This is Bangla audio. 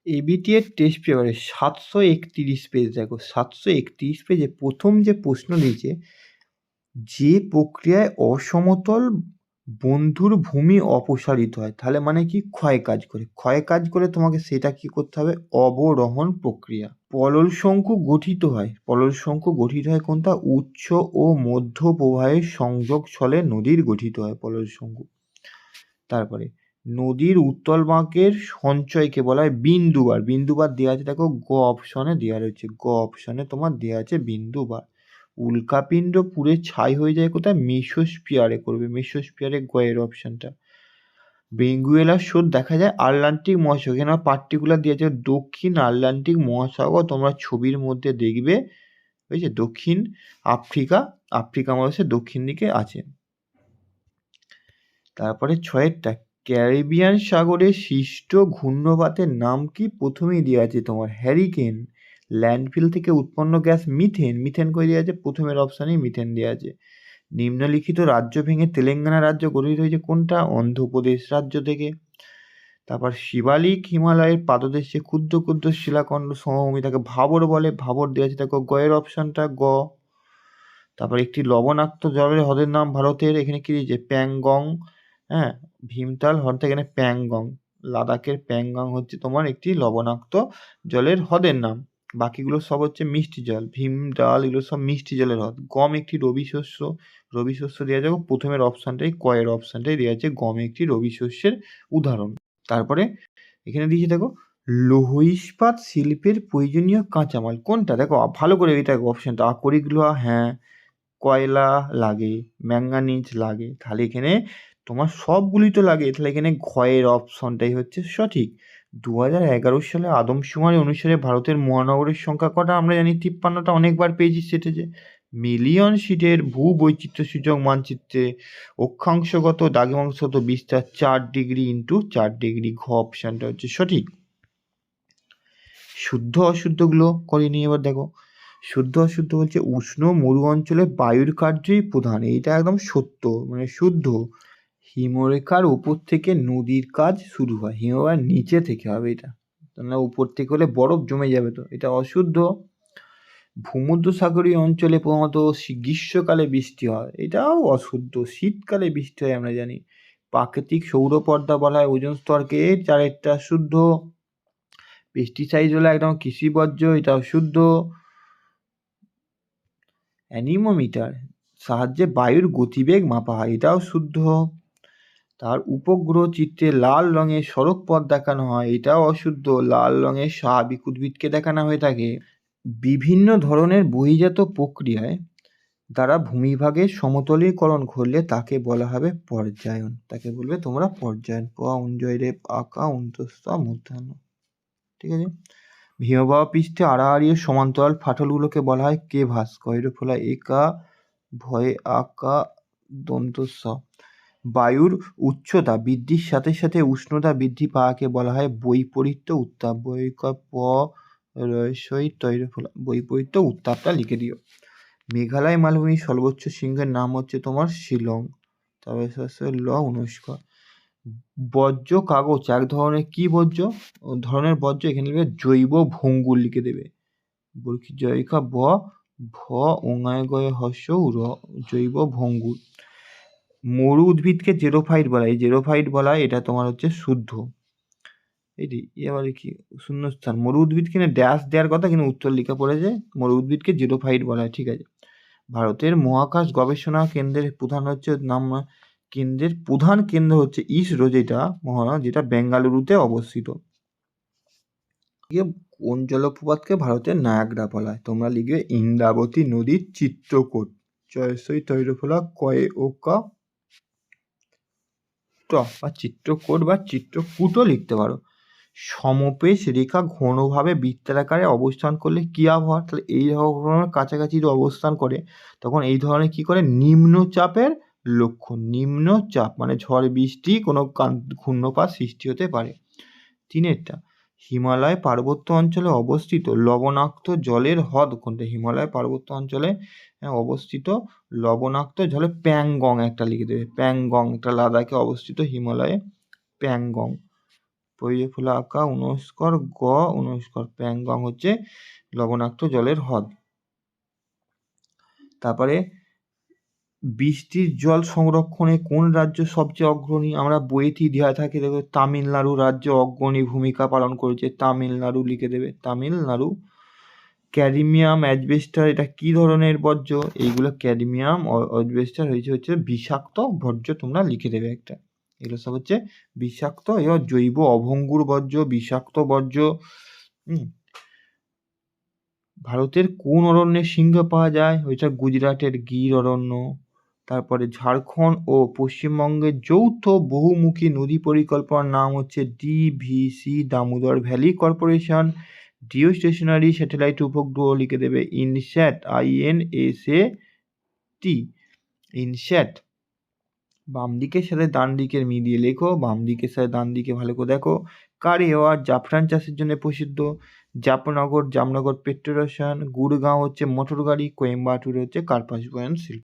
এবিটি এর টেস্ট পেপারে 731 পেজ, দেখো 731 পেজে প্রথম যে প্রশ্ন দিয়েছে, যে প্রক্রিয়ায় অসমতল বন্ধুর ভূমি অপসারিত হয়, তাহলে মানে কি ক্ষয় কাজ করে, ক্ষয় কাজ করে তোমাকে সেটা কি করতে হবে, অবরোহণ প্রক্রিয়া। পলল শঙ্কু গঠিত হয়, পলল শঙ্কু গঠিত হয় কোনটা, উচ্চ ও মধ্য প্রবাহের সংযোগ স্থলে নদীর গঠিত হয় পলল শঙ্কু। তারপরে নদীর উত্তল বাঁকের সঞ্চয়কে বলা হয় বিন্দুবার, বিন্দুবার দেওয়া আছে, দেখো গ অপশনে দেওয়া রয়েছে, গ অপশনে তোমার দেওয়া আছে বিন্দুবার। উল্কাপিণ্ড পুড়ে ছাই হয়ে যায় কোথায়, মেসোস্ফিয়ারে করবে, মেসোস্ফিয়ারে গ এর অপশনটা। বেঙ্গুয়েলার স্রোত দেখা যায় আটলান্টিক মহাসাগর, এখানে পার্টিকুলার দিয়ে আছে দক্ষিণ আটলান্টিক মহাসাগর, তোমরা ছবির মধ্যে দেখবে, বুঝেছে, দক্ষিণ আফ্রিকা, আফ্রিকা মহাদেশের দক্ষিণ দিকে আছে। তারপরে ছয়েরটা, ক্যারিবিয়ান সাগরে সৃষ্ট ঘূর্ণপাতের নাম কি, প্রথমেই দেওয়া আছে তোমার হ্যারিকেন। ল্যান্ডফিল থেকে উৎপন্ন গ্যাস মিথেন, মিথেন করে দেওয়া আছে, প্রথমের অপশানেই মিথেন দেওয়া আছে। নিম্নলিখিত রাজ্য ভেঙে তেলেঙ্গানা রাজ্য গঠিত হয়েছে কোনটা, অন্ধ্রপ্রদেশ রাজ্য থেকে। তারপর শিবালিক হিমালয়ের পাদদেশে ক্ষুদ্র ক্ষুদ্র শিলাখণ্ড সমভূমি তাকে ভাবর বলে, ভাবর দেওয়া আছে, দেখো গয়ের অপশনটা গ। তারপর একটি লবণাক্ত জলের হ্রদের নাম ভারতের, এখানে কি দিয়েছে, প্যাংগং। হ্যাঁ, ভীমতাল হ্রদ থেকে এখানে প্যাংগং, লাদাখের প্যাংগং হচ্ছে তোমার একটি লবণাক্ত জলের হ্রদের নাম, বাকিগুলো সব হচ্ছে মিষ্টি জল, ভীমতাল এগুলো সব মিষ্টি জলের হ্রদ। গম একটি রবি শস্য, রবি শস্য দেওয়া যাবে, প্রথমের অপশানটাই কয়ের অপশানটাই দেওয়া আছে, গম একটি রবি শস্যের উদাহরণ। তারপরে এখানে দিয়েছে দেখো লৌহ ইস্পাত শিল্পের প্রয়োজনীয় কাঁচামাল কোনটা, দেখো ভালো করে এটা অপশানটা, আকরিক লোহা, হ্যাঁ, কয়লা লাগে, ম্যাঙ্গানিজ লাগে, তাহলে এখানে তোমার সবগুলি তো লাগে, তাহলে এখানে ঘয়ের অপশনটাই হচ্ছে সঠিক। 2011 সালে আদমশুমারি অনুসারে ভারতের মহানগরের সংখ্যা কটা, আমরা জানি 53টা, অনেকবার পেয়েছি সেটা, যে মিলিয়ন সিটের ভূ বৈচিত্র্য সূচক মানচিত্রে অক্ষাংশগত দ্রাঘিমাংশগত বিস্তার 4 ডিগ্রি ইন্টু 4 ডিগ্রি, ঘ অপশনটা হচ্ছে সঠিক। শুদ্ধ অশুদ্ধগুলো করে নিয়ে এবার দেখো, শুদ্ধ অশুদ্ধ বলছে উষ্ণ মরু অঞ্চলে বায়ুর কার্যই প্রধান, এইটা একদম সত্য, মানে শুদ্ধ। হিমরেখার উপর থেকে নদীর কাজ শুরু হয়, হিমবাহের নিচে থেকে হবে এটা, না উপর থেকে হলে বরফ জমে যাবে, তো এটা অশুদ্ধ। ভূমধ্যসাগরীয় অঞ্চলে প্রধানত গ্রীষ্মকালে বৃষ্টি হয়, এটাও অশুদ্ধ, শীতকালে বৃষ্টি হয় আমরা জানি। প্রাকৃতিক সৌরপর্দা বলা হয় ওজোন স্তরকে, চারেরটা শুদ্ধ। পেস্টিসাইড হলো একদম কৃষি বর্জ্য, এটাও শুদ্ধ। অ্যানিমোমিটার সাহায্যে বায়ুর গতিবেগ মাপা হয়, এটাও শুদ্ধ। তার উপগ্রহ চিত্রে লাল রঙের সড়ক পথ দেখানো হয়, এটাও অশুদ্ধ, লাল রঙের স্বাভাবিক উদ্ভিদকে দেখানো হয়ে থাকে। বিভিন্ন ধরনের বহির্জাত প্রক্রিয়ায় দ্বারা ভূমিভাগের সমতলীকরণ ঘটলে তাকে বলা হবে পর্যায়ন, তাকে বলবে তোমরা পর্যায়ন, প উঞ্জয় রেপ আঁকা অন্তস্থ মূর্ধন্য, ঠিক আছে। হিমবাহ পৃষ্ঠে আড়াআড়ি ও সমান্তরাল ফাটলগুলোকে বলা হয় কেভাস, কয়ের ফলা একা ভয়ে আকা দন্তস্ব। বায়ুর উচ্চতা বৃদ্ধির সাথে সাথে উষ্ণতা বৃদ্ধি পাওয়াকে বলা হয় বৈপরীত্য উত্তাপ, বৈপরীত্য উত্তাপটা লিখে দিও। মেঘালয় মালভূমির সর্বোচ্চ শৃঙ্গের নাম হচ্ছে তোমার শিলং, তারপরে ল 19। বর্জ্য কাগজ এক ধরনের কি বর্জ্য, ধরনের বর্জ্য, এখানে লিখবে জৈব ভঙ্গুর লিখে দেবে, জয়িকা ভ ভ ওঙায় গয় হস্য র, জৈব ভঙ্গুর। মরু উদ্ভিদকে জেরোফাইট বলা হয়, এই জেরোফাইট বলা হয়, এটা তোমার হচ্ছে শুদ্ধ। এটি এবারে কি শূন্যস্থান, মরু উদ্ভিদকে ড্যাশ দেওয়ার কথা কিন্তু উত্তর লেখা পড়েছে, মরু উদ্ভিদকে জেরোফাইট বলা হয়, ঠিক আছে। ভারতের মহাকাশ গবেষণা কেন্দ্রের প্রধান হচ্ছে কেন্দ্রের প্রধান কেন্দ্র হচ্ছে ইসরো, যেটা বেঙ্গালুরুতে অবস্থিত। কোন জলপ্রপাতকে ভারতের নায়াগ্রা বলা হয়, তোমরা লিখবে ইন্দ্রাবতী নদীর চিত্রকূট, জয়সই তৈরফলা কয়ে ওকা ট, বা চিত্রকূট বা চিত্রকূটও লিখতে পারো। সমপেশ রেখা ঘনভাবে বৃত্তাকারে অবস্থান করলে কি আবহাওয়া, তাহলে এই ধরনের কাছাকাছি অবস্থান করে তখন এই ধরনের কি করে, নিম্নচাপের লক্ষণ, নিম্নচাপ মানে ঝড় বৃষ্টি, কোনো ঘূর্ণপাত সৃষ্টি হতে পারে। তিনেরটা, হিমালয় পার্বত্য অঞ্চলে অবস্থিত লবণাক্ত জলের হ্রদ কোনটা, হিমালয় পার্বত্য অঞ্চলে অবস্থিত লবণাক্ত জলে প্যাংগং একটা লিখে দেবে, প্যাংগং, একটা লাদাখে অবস্থিত হিমালয়ে প্যাংগং। পইফুলা আঁকা UNESCO গ UNESCO 'প্যাংগং হচ্ছে লবণাক্ত জলের হ্রদ। তারপরে বৃষ্টির জল সংরক্ষণে কোন রাজ্য সবচেয়ে অগ্রণী? আমরা বইয়েতেই দেওয়া থাকে, দেখো তামিলনাড়ু রাজ্য অগ্রণী ভূমিকা পালন করেছে, তামিলনাড়ু লিখে দেবে, তামিলনাড়ু। ক্যাডমিয়াম অ্যাজবেস্টার এটা কি ধরনের বর্জ্য? এইগুলো ক্যাডমিয়াম অ্যাজবেস্টার হচ্ছে বিষাক্ত বর্জ্য, তোমরা লিখে দেবে একটা। এগুলো সব হচ্ছে বিষাক্ত, এবার জৈব অভঙ্গুর বর্জ্য, বিষাক্ত বর্জ্য। ভারতের কোন অরণ্যে সিংহ পাওয়া যায়? ওইটা গুজরাটের গির অরণ্য। তারপরে ঝাড়খণ্ড ও পশ্চিমবঙ্গের যৌথ বহুমুখী নদী পরিকল্পনার নাম হচ্ছে DVC, Damodar valley corporation. Geostationary satellite উপগ্রহ লিখে দেবে ইনস্যাট, INSAT, ইনস্যাট। বাম দিকের সাথে ডান দিকের মিলিয়ে লেখো, বাম দিকের সাথে ডান দিকে ভালো করে দেখো। কারেওয়া জাফরান চাষের জন্য প্রসিদ্ধ, জামনগর পেট্রো রসায়ন, গুড়গাঁও হচ্ছে মোটর গাড়ি, কোয়েম্বাটুর হচ্ছে কার্পাস বয়ন শিল্প।